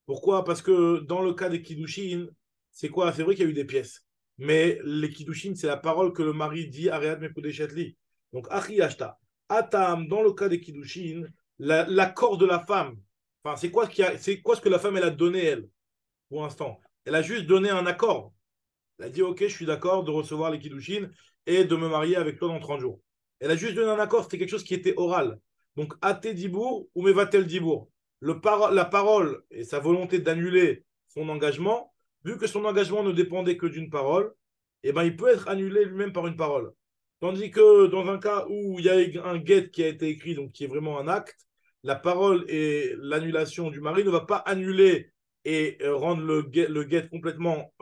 Pourquoi? Parce que dans le cas des Kiddushin, c'est quoi? C'est vrai qu'il y a eu des pièces. Mais les Kiddushin, c'est la parole que le mari dit à Ariad Mekudeshetli. Donc, Achi Ashta. Atam, dans le cas des Kiddushin, l'accord de la femme, enfin, c'est quoi ce que la femme, elle a donné, elle, pour l'instant? Elle a juste donné un accord. Elle a dit, OK, je suis d'accord de recevoir les Kiddushin et de me marier avec toi dans 30 jours. Elle a juste donné un accord, c'était quelque chose qui était oral. Donc, Ate Dibour ou Mevatel Dibour. La parole et sa volonté d'annuler son engagement, vu que son engagement ne dépendait que d'une parole, eh ben, il peut être annulé lui-même par une parole. Tandis que dans un cas où il y a un get qui a été écrit, donc qui est vraiment un acte, la parole et l'annulation du mari ne va pas annuler et rendre le get complètement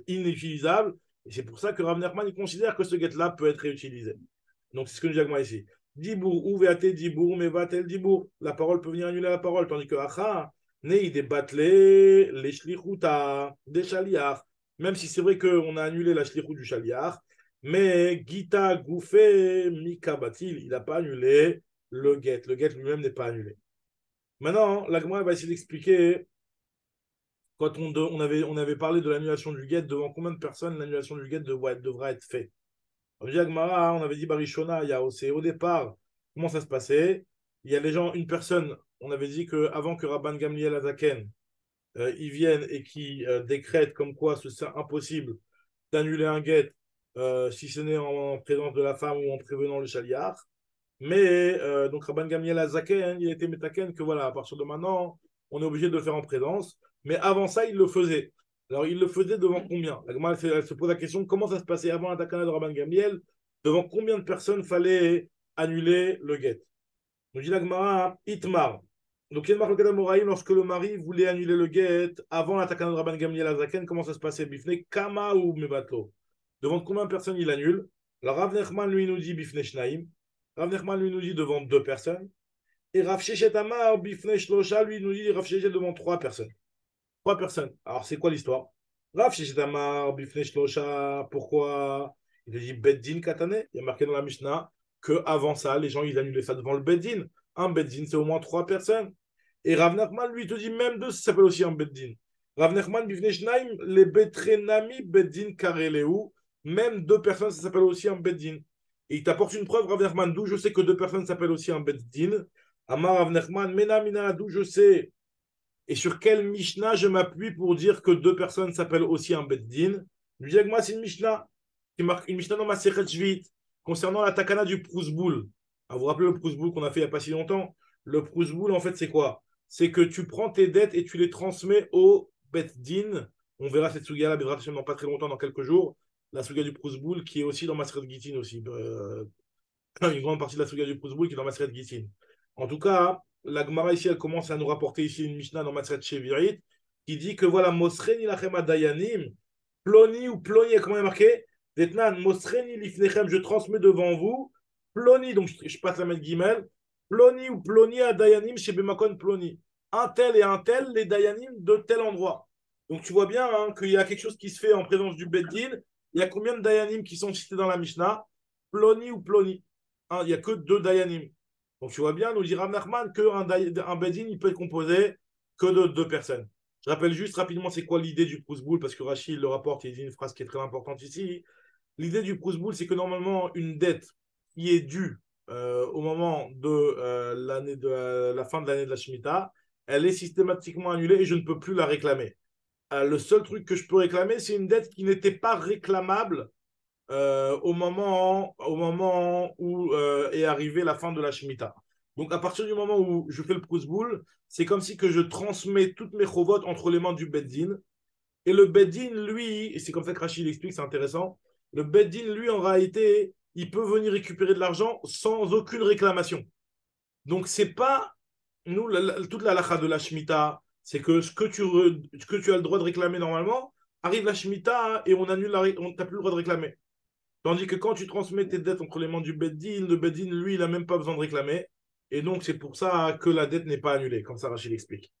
inutilisable. Et c'est pour ça que Rav Nachman il considère que ce get-là peut être réutilisé. Donc c'est ce que nous dit ici. Dibour, ou veate dibour, mais vatel dibour. La parole peut venir annuler la parole, tandis que Acha, nei des batlé, les shlichuta, des shaliach. Même si c'est vrai qu'on a annulé la shlichut du shaliach, mais Gita Goufé, Mika Batil, il n'a pas annulé le get. Le get lui-même n'est pas annulé. Maintenant, la Gemara va essayer d'expliquer, quand on avait parlé de l'annulation du get, devant combien de personnes l'annulation du get devra être faite. On dit Agmara, on avait dit Barishona, c'est au départ, comment ça se passait? Il y a les gens, une personne, on avait dit qu'avant que Rabban Gamliel Azaken, ils viennent et qui décrètent comme quoi c'est impossible d'annuler un get si ce n'est en présence de la femme ou en prévenant le chaliar. Mais donc Rabban Gamliel Azaken, il était métaken que voilà, à partir de maintenant, on est obligé de le faire en présence. Mais avant ça, il le faisait. Alors, il le faisait devant combien? Elle se pose la question, comment ça se passait avant la takana de Rabban Gamliel? devant combien de personnes fallait annuler le guet? Nous dit la Gemara, Itmar. Donc, il y a une marque d'Amoraïm lorsque le mari voulait annuler le guet avant la Takana de Rabban Gamliel Azaken. Comment ça se passait? Bifne Kama ou Mebatlo? Devant combien de personnes il annule? Alors, Rav Nechman lui nous dit Bifne Shnaim. Rav Nechman lui nous dit devant 2 personnes. Et Rav Shechet Amar Bifne Shlosha lui nous dit Rav Shechet devant 3 personnes. 3 personnes. Alors, c'est quoi l'histoire? Rav Shechet Amar Bifne Shlosha. Pourquoi? Il dit Beddin Katane. Il y a marqué dans la Mishnah qu'avant ça, les gens ils annulaient ça devant le Beddin. Un Beddin, c'est au moins 3 personnes. Et Rav Nachman, lui, te dit même 2, ça s'appelle aussi un Beddin. Rav Nachman, Bifne Shnaim, les Betrenami Beddin Kareleu, même 2 personnes, ça s'appelle aussi un Beddin. Et il t'apporte une preuve, Rav Nachman, d'où je sais que 2 personnes s'appellent aussi un Beddin. Amar Rav Nachman, Mena Mina, d'où je sais. Et sur quelle Mishnah je m'appuie pour dire que 2 personnes s'appellent aussi un Beddin? Je dis que moi, c'est une Mishnah qui marque une Mishnah dans ma Sechet Shvit concernant la takana du Prousboul. Vous vous rappelez le Prousboul qu'on a fait il n'y a pas si longtemps? Le Prousboul, en fait, c'est quoi? C'est que tu prends tes dettes et tu les transmets au Bet-Din. On verra cette suga-là, mais dans pas très longtemps, dans quelques jours. La suga du Prousboul, qui est aussi dans Maseret Gitin aussi. Une grande partie de la suga du Prousboul qui est dans Maseret Gitin. En tout cas, la Gemara ici, elle commence à nous rapporter ici une Mishnah dans Maseret Shevirit qui dit que voilà, Mosreni lachem adayanim, Ploni ou Ploni, comment il est marqué? Detnan, Mosreni lifnechem, je transmets devant vous. Ploni, donc je passe la mettre guimel. Ploni ou Ploni à Dayanim chez Bemakon Ploni. Un tel et un tel, les Dayanim de tel endroit. Donc tu vois bien hein, qu'il y a quelque chose qui se fait en présence du Beddin. Il y a combien de Dayanim qui sont cités dans la Mishnah? Ploni ou Ploni. Hein, il n'y a que 2 Dayanim. Donc tu vois bien, nous dit Rav Nachman qu'un Beddin, il peut être composé que de 2 personnes. Je rappelle juste rapidement c'est quoi l'idée du Prousboul, parce que Rachid le rapporte et il dit une phrase qui est très importante ici. L'idée du Prousboul, c'est que normalement, une dette qui est due au moment de l'année de la fin de l'année de la Shemitah, elle est systématiquement annulée et je ne peux plus la réclamer. Le seul truc que je peux réclamer, c'est une dette qui n'était pas réclamable au moment où est arrivée la fin de la Shemitah. Donc, à partir du moment où je fais le Prousboul, c'est comme si que je transmets toutes mes chovotes entre les mains du Beddin. Et le Beddin, lui, et c'est comme ça que Rachid l'explique, c'est intéressant, le Beddin, lui, en réalité, il peut venir récupérer de l'argent sans aucune réclamation. Donc, c'est pas, nous, toute la lacha de la Shemitah, c'est que ce que tu as le droit de réclamer normalement, arrive la Shemitah et on annule on n'a plus le droit de réclamer. Tandis que quand tu transmets tes dettes entre les mains du Beddin, le Beddin, lui, il n'a même pas besoin de réclamer. Et donc, c'est pour ça que la dette n'est pas annulée, comme ça Rachid explique.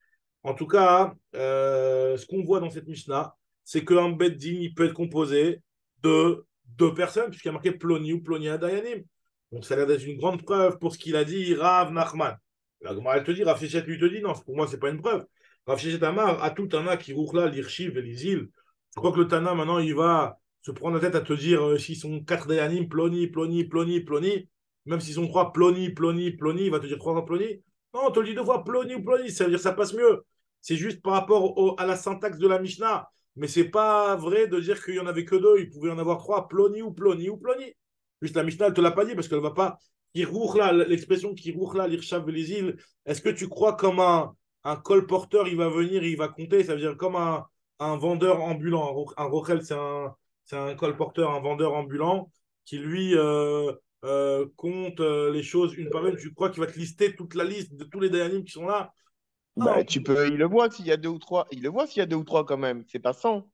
En tout cas, ce qu'on voit dans cette Mishnah, c'est qu'un Beddin, il peut être composé de 2 personnes, puisqu'il y a marqué Ploni ou Ploni à Dayanim. Donc, ça a l'air d'être une grande preuve pour ce qu'il a dit Rav Nachman. La Gemara, elle te dit, Rav Shechet lui te dit, non, pour moi, ce n'est pas une preuve. Rav Shechet Amar, à tout Tana qui roule là, l'Irshiv et l'Izil. Je crois que le Tana, maintenant, il va se prendre la tête à te dire s'ils sont 4 Dayanim, Ploni, Ploni, Ploni, Ploni. Même s'ils sont 3 Ploni, Ploni, Ploni, il va te dire 3 fois Ploni. Non, on te le dit 2 fois Ploni ou Ploni, ça veut dire que ça passe mieux. C'est juste par rapport à la syntaxe de la Mishnah. Mais ce n'est pas vrai de dire qu'il n'y en avait que 2. Il pouvait y en avoir 3, Ploni ou Ploni ou Ploni. Juste la Mishnah, elle ne te l'a pas dit parce qu'elle ne va pas. L'expression qui roule là, l'Irshav les îles. Est-ce que tu crois comme un colporteur, il va venir, il va compter? Ça veut dire comme un vendeur ambulant. Un rochel, c'est un colporteur, un vendeur ambulant qui lui compte les choses une par une. Tu crois qu'il va te lister toute la liste de tous les dayanim qui sont là? Non. Bah, il le voit s'il y a 2 ou 3. Il le voit s'il y a 2 ou 3 quand même. C'est pas 100.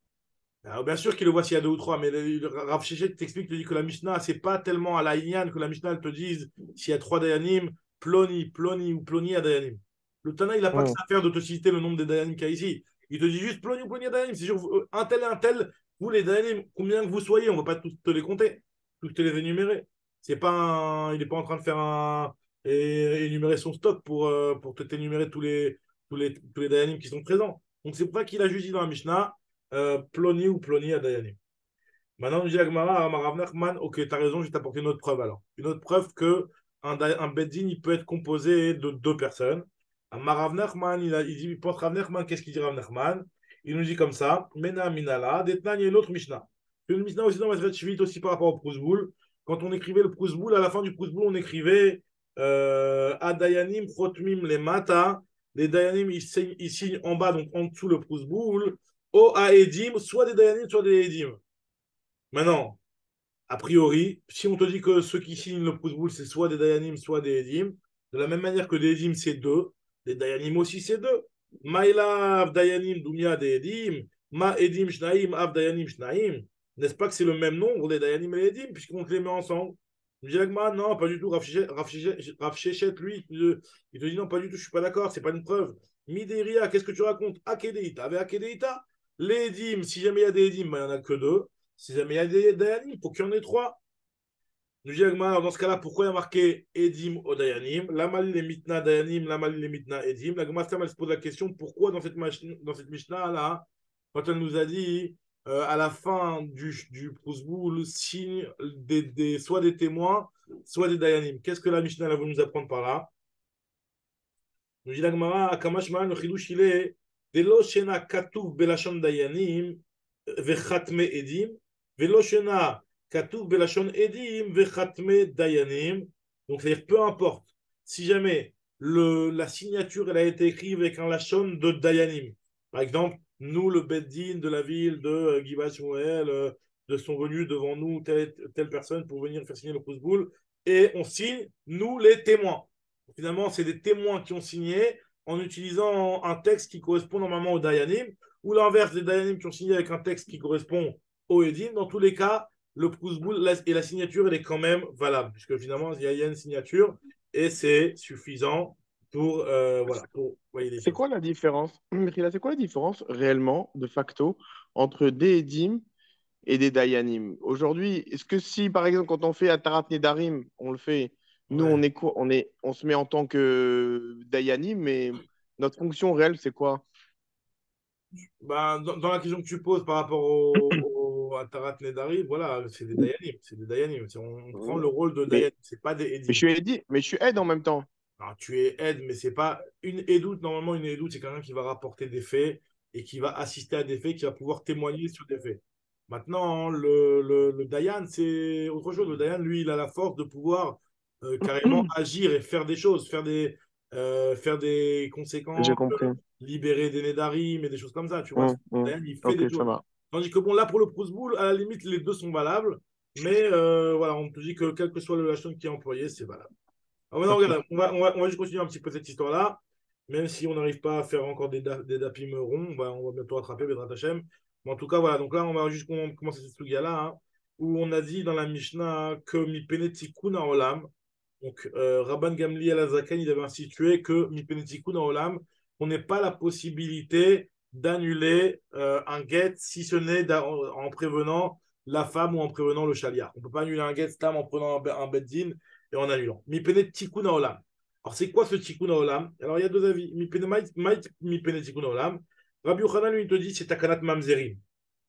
Alors, bien sûr qu'il le voit s'il y a 2 ou 3, mais le Rav Shechet t'explique, te dit que la Mishnah, c'est pas tellement à la Inyan que la Mishnah, elle te dise s'il y a 3 Dayanim, Ploni, Ploni ou Ploni à Dayanim. Le Tana, il n'a pas que ça à faire de te citer le nombre des Dayanim qu'il y a ici. Il te dit juste Ploni ou Ploni à Dayanim. C'est sûr, un tel et un tel, vous les Dayanim, combien que vous soyez, on ne va pas tous te les compter, tous te les énumérer. C'est pas il n'est pas en train de faire et énumérer son stock pour te t'énumérer tous les Dayanim qui sont présents. Donc c'est pour ça qu'il a juste dit dans la Mishnah Ploni ou Ploni à Dayanim. Maintenant, nous dit Agmara, Rav Nachman, ok, tu as raison, je vais t'apporter une autre preuve alors. Une autre preuve qu'un Beddin, il peut être composé de 2 personnes. Rav Nachman, il pense Rav Nachman, qu'est-ce qu'il dit Rav Nachman? Il nous dit comme ça, Mena Minala, Detnan, il y a une autre Mishnah. Une Mishnah aussi dans Maseret Shvit, aussi par rapport au Prousboul. Quand on écrivait le Prousboul, à la fin du Prousboul, on écrivait Adayanim, Chotmim, les Mata. Les Dayanim, ils signent en bas, donc en dessous le Prousboul. O Aedim, soit des Dayanim, soit des Edim. Maintenant, a priori, si on te dit que ceux qui signent le Prouzboul, c'est soit des Dayanim, soit des Edim, de la même manière que des Edim, c'est deux, les Dayanim aussi, c'est deux. Maïla av Dayanim Dumia des Edim, Ma Edim Shnaim av Dayanim Shnaim. N'est-ce pas que c'est le même nombre, les Dayanim et les Edim, puisqu'on te les met ensemble? Je dis non, pas du tout. Rav Shechet, lui, il te dit non, pas du tout, je suis pas d'accord, c'est pas une preuve. Mideria, qu'est-ce que tu racontes? Akedeita, avec Akedeita, les Edim, si jamais il y a des Edim, il n'y en a que deux. Si jamais il y a des Dayanim, il faut qu'il y en ait trois. Nous dit dans ce cas-là, pourquoi il y a marqué Edim au Dayanim? La Mali les Mitna Dayanim, la Mali les Mitna Edim. La Gemara elle se pose la question pourquoi dans cette Mishnah-là, quand elle nous a dit à la fin du Prouzboul, signe soit des témoins, soit des Dayanim. Qu'est-ce que la Mishnah elle veut nous apprendre par là? Nous dit la Gemara, Akamashman, le Chidush, il est Velo Shena Katuv Belashon Dayanim, Vechatme Edim, Velo Shena Katuv Belashon Edim, Vechatme Dayanim. Donc, c'est-à-dire, peu importe, si jamais la signature elle a été écrite avec un Lashon de Dayanim, par exemple, nous, le Beddin de la ville de Givat Shmuel, de sont venus devant nous telle personne pour venir faire signer le Prouzboul, et on signe, nous, les témoins. Finalement, c'est des témoins qui ont signé en utilisant un texte qui correspond normalement au Dayanim, ou l'inverse des Dayanim qui ont signé avec un texte qui correspond au Edim. Dans tous les cas, le Prouzboul et la signature, elle est quand même valable, puisque finalement, il y a une signature et c'est suffisant pour, voilà, pour voyez les C'est choses. quoi la différence, Mechila, c'est quoi la différence réellement, de facto, entre des Edim et des Dayanim? Aujourd'hui, est-ce que si, par exemple, quand on fait Atarat Nedarim, on le fait, nous, Ouais. on est quoi? On se met en tant que Dayanim, mais notre fonction réelle, c'est quoi? Ben, dans la question que tu poses par rapport à Tarat Nedari, voilà, c'est des Dayanim. C'est des Dayanim. On prend le rôle de Mais, Dayanim, c'est pas des mais Edim. je suis Edim, mais je suis aide en même temps. Alors, tu es aide, mais c'est pas une édoute. Normalement, une édoute, c'est quelqu'un qui va rapporter des faits et qui va assister à des faits, qui va pouvoir témoigner sur des faits. Maintenant, le Dayan, c'est autre chose. Le Dayan, lui, il a la force de pouvoir carrément agir et faire des choses, faire des J'ai conséquences, compris. libérer des Nédarim et des choses comme ça. Tu vois, le Dayan, il fait Ok, des ça choses. va. Tandis que bon, là, pour le Prouzboul, à la limite, les deux sont valables. Mais voilà, on te dit que quel que soit le lachon qui est employé, c'est valable. Alors maintenant, Ok. regarde, on va juste continuer un petit peu cette histoire-là. Même si on n'arrive pas à faire encore des dapim ronds, on va bientôt rattraper, Bedrat Hashem. Mais en tout cas, voilà. Donc là, on va juste commencer cette sugia-là, hein, où on a dit dans la Mishnah que mi penetikun olam. Donc, Rabban Gamliel Azaken, il avait institué que mi penetikun olam, on n'ait pas la possibilité d'annuler un get si ce n'est en prévenant la femme ou en prévenant le chaliar. On ne peut pas annuler un get stam en prenant un beddin et en annulant. Mi pene tikkun haolam. Alors, c'est quoi ce tikkun haolam? Alors, il y a deux avis. Mi pene tikkun haolam. Rabbi Yochanan, lui, il te dit c'est takanat mamzerim.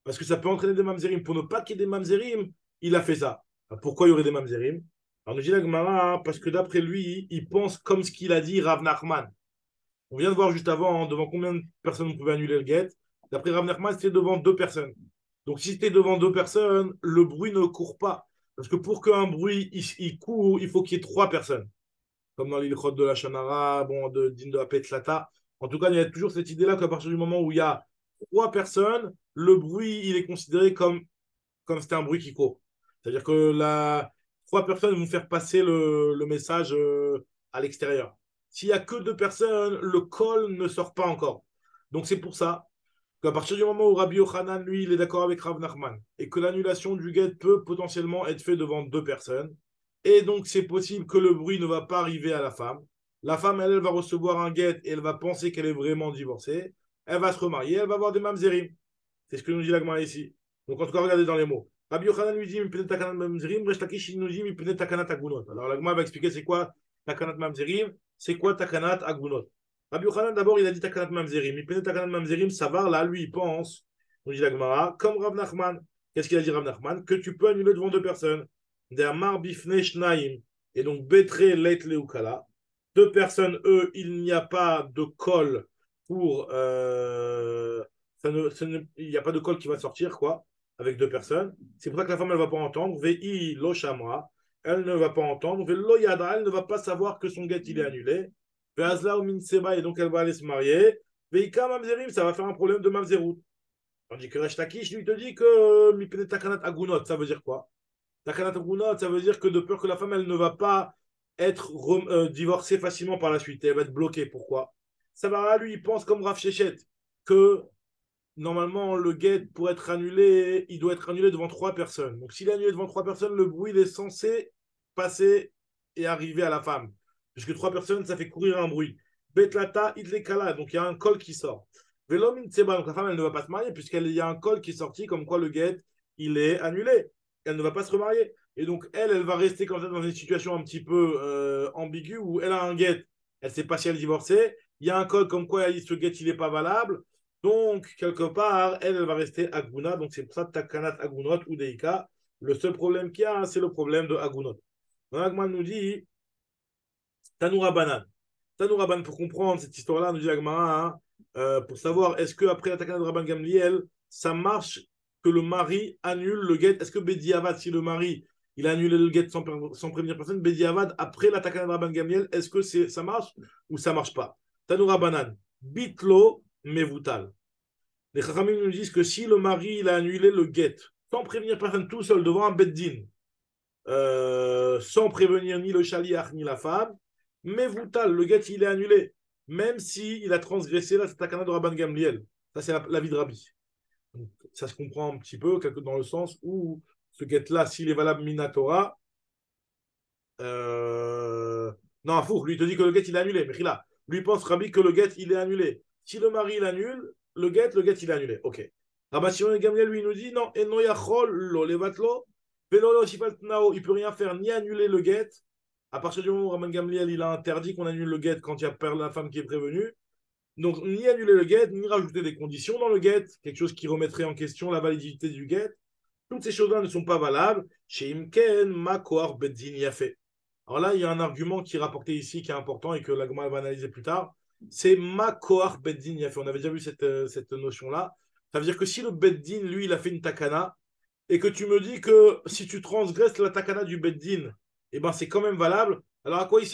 Parce que ça peut entraîner des mamzerim. Pour ne pas qu'il y ait des mamzerim, il a fait ça. Alors, pourquoi il y aurait des mamzerim? Alors, nous dit la Gemara, parce que d'après lui, il pense comme ce qu'il a dit Rav Nachman. On vient de voir juste avant devant combien de personnes on pouvait annuler le get. D'après Rav Nachman, c'était devant deux personnes. Donc, si c'était devant deux personnes, le bruit ne court pas. Parce que pour qu'un bruit il court, il faut qu'il y ait trois personnes. Comme dans l'île de la Shonara, bon, de la Petlata. En tout cas, il y a toujours cette idée-là qu'à partir du moment où il y a trois personnes, le bruit, il est considéré comme c'était un bruit qui court. C'est-à-dire que trois personnes vont faire passer le message à l'extérieur. S'il n'y a que deux personnes, le call ne sort pas encore. Donc c'est pour ça qu'à partir du moment où Rabbi Yochanan, lui, il est d'accord avec Rav Nachman et que l'annulation du guet peut potentiellement être faite devant deux personnes, et donc c'est possible que le bruit ne va pas arriver à la femme. La femme, elle va recevoir un guet et elle va penser qu'elle est vraiment divorcée. Elle va se remarier, elle va avoir des mamzerim. C'est ce que nous dit l'Agma ici. Donc en tout cas, regardez dans les mots. Rabbi Yochanan lui dit Mipenet takanat mamzerim, Resh Lakish il nous dit Mipenet takanat agunot. Alors l'Agma va expliquer c'est quoi takanat mamzerim, c'est quoi takanat agunot. Rabbi Yochanan, d'abord, il a dit takanat mamzerim. Mipenet takanat mamzerim, Savar, là, lui, il pense, nous dit l'Agma, comme Rav Nachman. Qu'est-ce qu'il a dit Rav Nachman? Que tu peux annuler devant deux personnes. Dermar bifne shnaim. Et donc, betre leit leukala. Deux personnes, eux, il n'y a pas de col pour. Il n'y a pas de col qui va sortir, quoi, avec deux personnes. C'est pour ça que la femme, elle ne va pas entendre. Vei lo shamra. Elle ne va pas entendre. Ve lo yada. Elle ne va pas savoir que son guet, il est annulé. Ve azla ou min seba. Et donc, elle va aller se marier. Veika mamzerim. Ça va faire un problème de mamzerut. Tandis que Resh Lakish, lui, te dit que mi takanat agunot. Ça veut dire quoi? Takanat Agunot, ça veut dire que de peur que la femme, elle ne va pas être divorcée facilement par la suite. Elle va être bloquée. Pourquoi? Sabara, lui, il pense comme Rav Shechet que normalement, le guet, pour être annulé, il doit être annulé devant 3 personnes. Donc, s'il est annulé devant 3 personnes, le bruit il est censé passer et arriver à la femme. Puisque 3 personnes, ça fait courir un bruit. Betlata, Itlekala, donc il y a un col qui sort. Velom Tseba, donc la femme, elle ne va pas se marier, puisqu'il y a un col qui est sorti, comme quoi le guet, il est annulé. Elle ne va pas se remarier. Et donc, elle va rester comme ça dans une situation un petit peu ambiguë où elle a un guet, elle ne sait pas si elle est divorcée. Il y a un col comme quoi ce guet, il n'est pas valable. Donc, quelque part, elle va rester Aguna. Donc, c'est pour ça Takanat Agunot ou Deika. Le seul problème qu'il y a, c'est le problème de Agunot. Donc, Agman nous dit Tanoura Banan. Tanoura Banan, pour comprendre cette histoire-là, nous dit Agmara, pour savoir est-ce qu'après la Takanat de Rabban Gamliel, ça marche que le mari annule le guet. Est-ce que Bedi Avad, si le mari il a annulé le guet sans prévenir personne, Bedi Avad, après la Takanat de Rabban Gamliel, est-ce que ça marche ou ça marche pas? Tanoura Banan. Bitlo Mevutal. Les Chachamim nous disent que si le mari il a annulé le guet sans prévenir personne tout seul devant un beddin, sans prévenir ni le chaliach ni la femme, mais Voutal, le guet il est annulé, même s'il a transgressé la takana de Rabban Gamliel. Ça, c'est l'avis de Rabbi. Donc, ça se comprend un petit peu, dans le sens où ce guet-là, s'il est valable Minatora, non, fou, lui il te dit que le guet il est annulé, mais là, lui pense Rabbi que le guet il est annulé. Si le mari il annule, le guet il est annulé. Ok. Rabbi Shimon Gamliel lui nous dit non, eno yachol lo levatlo, velo lo shifal tnao, il peut rien faire ni annuler le guet. À partir du moment où Rabbi Gamliel il a interdit qu'on annule le guet quand il y a la femme qui est prévenue. Donc ni annuler le guet, ni rajouter des conditions dans le guet, quelque chose qui remettrait en question la validité du guet. Toutes ces choses-là ne sont pas valables. Chez Imken, Makor, Beddin, Yafé. Alors là, il y a un argument qui est rapporté ici, qui est important et que la Gemara va analyser plus tard. C'est Makor, Beddin, Yafé. On avait déjà vu cette notion-là. Ça veut dire que si le Beddin, lui, il a fait une takana, et que tu me dis que si tu transgresses la takana du Beddin, eh ben c'est quand même valable. Alors à quoi elle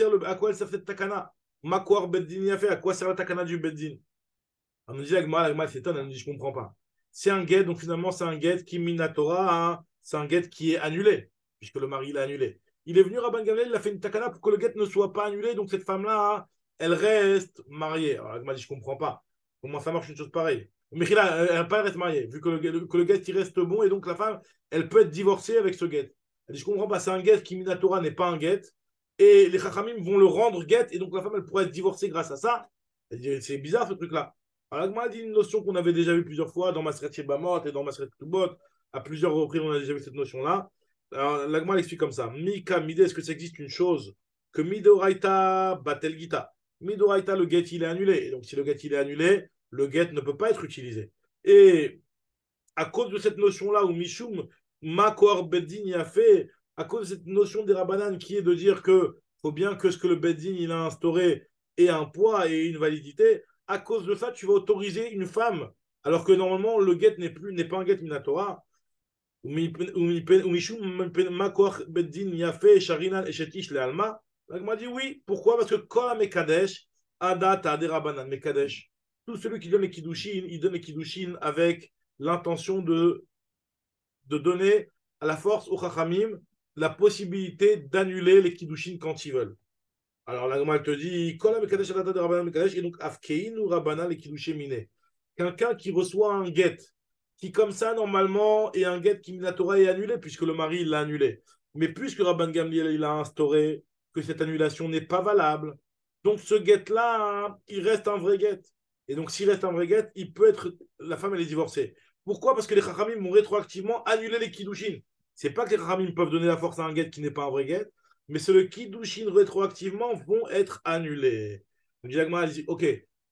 sert cette takana? Makor, Beddin, Yafé. À quoi sert la takana du Beddin? On nous dit la Gemara s'étonne, elle nous dit je ne comprends pas. C'est un guet, donc finalement c'est un guet qui minatora, hein, c'est un guet qui est annulé, puisque le mari l'a annulé. Il est venu Rabban Gamliel, il a fait une takana pour que le guet ne soit pas annulé, donc cette femme-là, hein, elle reste mariée. Alors elle m'a dit je ne comprends pas. Comment ça marche une chose pareille? Mais là, elle ne pas rester mariée, vu que le guet il reste bon, et donc la femme, elle peut être divorcée avec ce guet. Elle dit je ne comprends pas, c'est un guet qui minatora n'est pas un guet, et les chachamim vont le rendre guet, et donc la femme elle pourrait être divorcée grâce à ça. Elle dit c'est bizarre ce truc-là. Alors, Agma dit une notion qu'on avait déjà vue plusieurs fois dans Masret Yebamot et dans Masret Tubot. À plusieurs reprises, on a déjà vu cette notion-là. Alors, l'Agma l'explique comme ça. Mika, Mide, est-ce que ça existe une chose que Midoraita Batel Gita? Midoraita, le get, il est annulé. Et donc, si le get, il est annulé, le get ne peut pas être utilisé. Et à cause de cette notion-là, où Mishum, Makor Beddin y a fait, à cause de cette notion des Rabbanan qui est de dire que faut bien que ce que le Beddin il a instauré ait un poids et une validité, à cause de ça, tu vas autoriser une femme, alors que normalement, le get n'est pas un get minatora. Ou Mishum Makor Beddin y a fait, Sharinan et Shetish le Alma. Donc, m'a dit oui. Pourquoi? Parce que quand la Mekadesh, Adat des Rabbanan, Mekadesh, tout celui qui donne les Kiddushin, il donne les Kiddushin avec l'intention de donner à la force aux Chachamim la possibilité d'annuler les Kiddushin quand ils veulent. Alors la Gemara te dit et donc Afkein ou Rabbanan les Kiddushin miné. Quelqu'un qui reçoit un get, qui comme ça normalement est un get qui minatora est annulé puisque le mari l'a annulé. Mais puisque Rabban Gamliel il a instauré que cette annulation n'est pas valable, donc ce get-là, il reste un vrai get. Et donc s'il reste un vrai get, il peut être la femme elle est divorcée. Pourquoi? Parce que les Chachamim vont rétroactivement annuler les Kiddushin. C'est pas que les Chachamim peuvent donner la force à un get qui n'est pas un vrai get, mais ceux qui Kiddushin rétroactivement vont être annulés. Donc Diagma dit ok,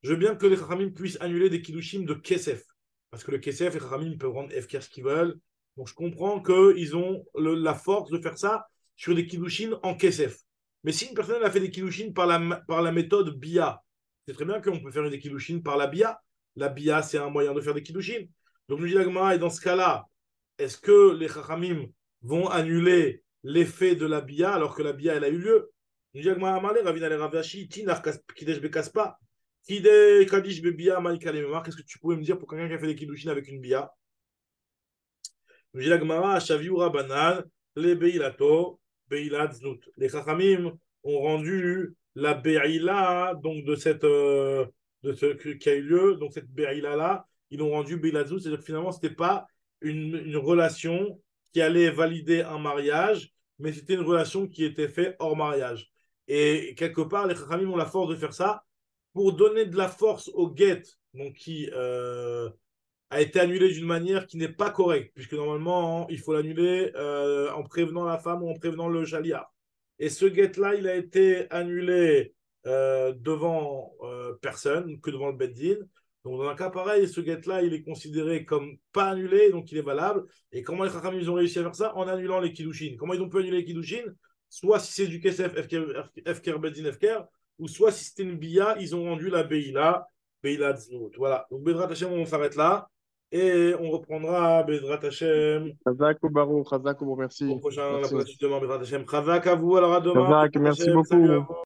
je veux bien que les Chachamim puissent annuler des Kiddushin de Kesef. Parce que le Kesef, les Chachamim peuvent rendre FKR ce qu'ils veulent. Donc je comprends qu'ils ont la force de faire ça sur des Kiddushin en Kesef. Mais si une personne a fait des Kiddushin par la méthode BIA, c'est très bien qu'on peut faire des Kiddushin par la BIA. La BIA, c'est un moyen de faire des Kiddushin. Donc nous dit Diagma, et dans ce cas-là, est-ce que les Chachamim vont annuler l'effet de la bia alors que la bia elle a eu lieu? Qu'est-ce que tu pouvais me dire pour quelqu'un qui a fait des kiddushin avec une bia? Rabbanan, les Beilato, Beilat Znout. Les Chachamim ont rendu la Beila, donc de ce qui a eu lieu, donc cette Beila-là, ils l'ont rendu Beilat Znout, c'est-à-dire que finalement, ce n'était pas une relation qui allait valider un mariage, mais c'était une relation qui était faite hors mariage. Et quelque part, les Chachamim ont la force de faire ça pour donner de la force au guet, donc qui a été annulé d'une manière qui n'est pas correcte, puisque normalement, il faut l'annuler en prévenant la femme ou en prévenant le chaliar. Et ce guet-là, il a été annulé devant personne, que devant le Beddin. Donc, dans un cas pareil, ce guet-là, il est considéré comme pas annulé, donc il est valable. Et comment les Chachamim ils ont réussi à faire ça? En annulant les Kiddushin. Comment ils ont pu annuler les Kiddushin? Soit si c'est du Kesef, Efker, Beddin, Efker, ou soit si c'était une Bia, ils ont rendu la Beila, Beila Znout. Voilà. Donc, Bedrat Hashem, on s'arrête là. Et on reprendra Bedrat Hashem Chazak ou au merci. prochain, Merci. la suite demain, Bedrat Hashem. Chazak à vous, alors à demain, Chazak, Bedrat merci Hashem. Salut à beaucoup. vous.